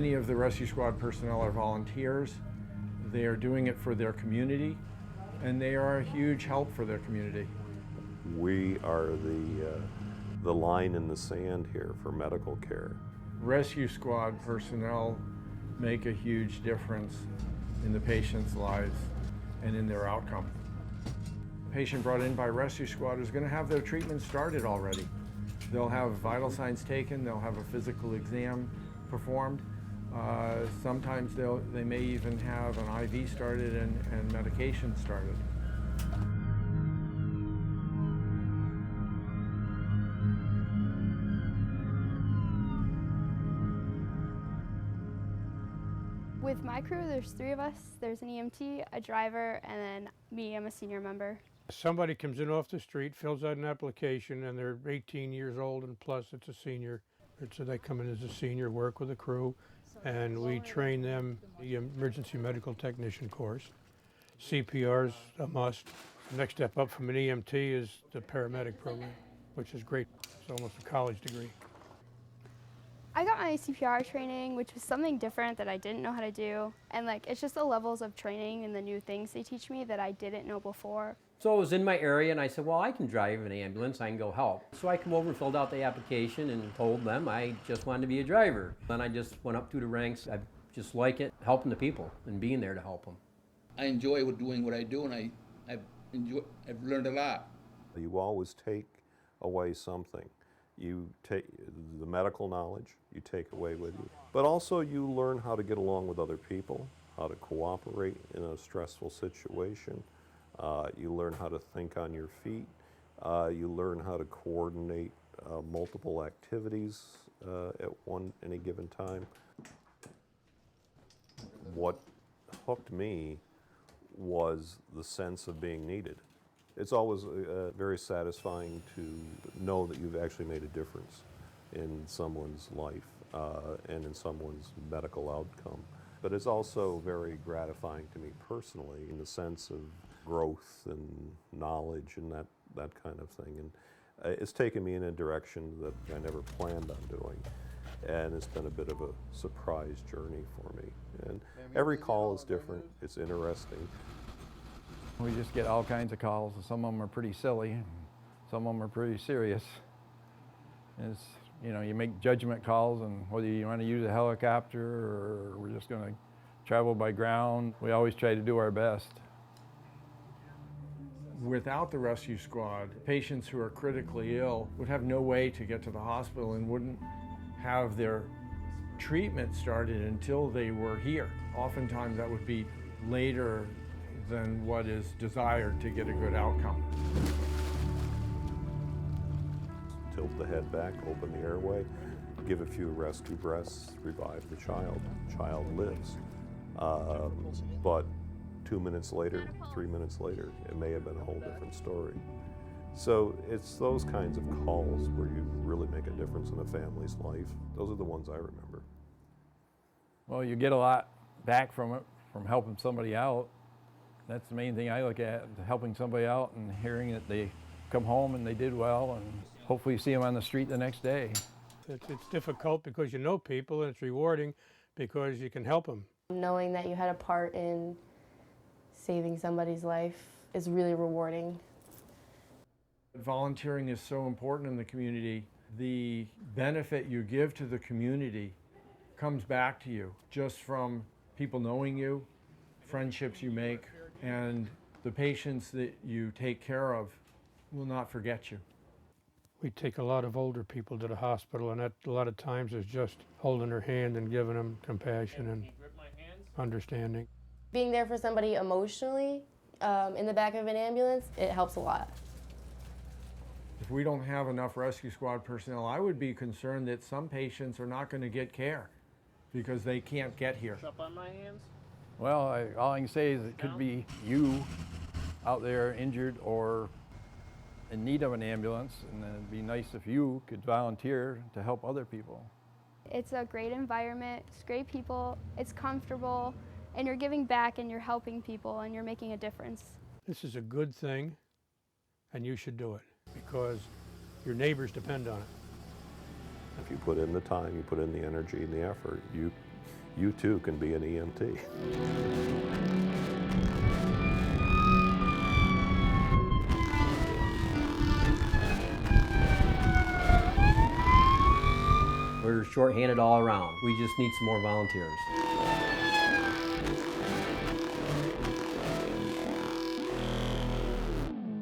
Many of the rescue squad personnel are volunteers. They are doing it for their community, and they are a huge help for their community. We are the line in the sand here for medical care. Rescue squad personnel make a huge difference in the patient's lives and in their outcome. A patient brought in by rescue squad is going to have their treatment started already. They'll have vital signs taken, they'll have a physical exam performed. Sometimes they may even have an IV started and medication started. With my crew, there's 3 of us. There's an EMT, a driver, and then me, I'm a senior member. Somebody comes in off the street, fills out an application, and they're 18 years old and plus it's a senior. So they come in as a senior, work with the crew, and we train them the emergency medical technician course. CPR's a must. The next step up from an EMT is the paramedic program, which is great. It's almost a college degree. I got my CPR training, which was something different that I didn't know how to do. And it's just the levels of training and the new things they teach me that I didn't know before. So I was in my area and I said, well, I can drive an ambulance, I can go help. So I come over and filled out the application and told them I just wanted to be a driver. Then I just went up through the ranks. I just like it, helping the people and being there to help them. I enjoy doing what I do, and I've learned a lot. You always take away something. You take the medical knowledge, you take away with you. But also you learn how to get along with other people, how to cooperate in a stressful situation. You learn how to think on your feet. You learn how to coordinate multiple activities at any given time. What hooked me was the sense of being needed. It's always very satisfying to know that you've actually made a difference in someone's life and in someone's medical outcome. But it's also very gratifying to me personally in the sense of growth and knowledge and that kind of thing. And it's taken me in a direction that I never planned on doing. And it's been a bit of a surprise journey for me. And every call is different. It's interesting. We just get all kinds of calls. Some of them are pretty silly, some of them are pretty serious. It's, you make judgment calls and whether you want to use a helicopter or we're just going to travel by ground. We always try to do our best. Without the rescue squad, patients who are critically ill would have no way to get to the hospital and wouldn't have their treatment started until they were here. Oftentimes that would be later than what is desired to get a good outcome. Tilt the head back, open the airway, give a few rescue breaths, revive the child. The child lives. But 2 minutes later, 3 minutes later, it may have been a whole different story. So it's those kinds of calls where you really make a difference in a family's life. Those are the ones I remember. Well, you get a lot back from it, from helping somebody out. That's the main thing I look at, helping somebody out and hearing that they come home and they did well, and hopefully you see them on the street the next day. It's difficult because you know people, and it's rewarding because you can help them. Knowing that you had a part in saving somebody's life is really rewarding. Volunteering is so important in the community. The benefit you give to the community comes back to you just from people knowing you, friendships you make, and the patients that you take care of will not forget you. We take a lot of older people to the hospital, and that a lot of times is just holding their hand and giving them compassion and understanding. Being there for somebody emotionally in the back of an ambulance, it helps a lot. If we don't have enough rescue squad personnel, I would be concerned that some patients are not going to get care because they can't get here. Up on my hands? Well, all I can say is it could be you out there injured or in need of an ambulance, and it'd be nice if you could volunteer to help other people. It's a great environment, it's great people, it's comfortable, and you're giving back and you're helping people and you're making a difference. This is a good thing, and you should do it because your neighbors depend on it. If you put in the time, you put in the energy and the effort, you too can be an EMT. We're shorthanded all around. We just need some more volunteers.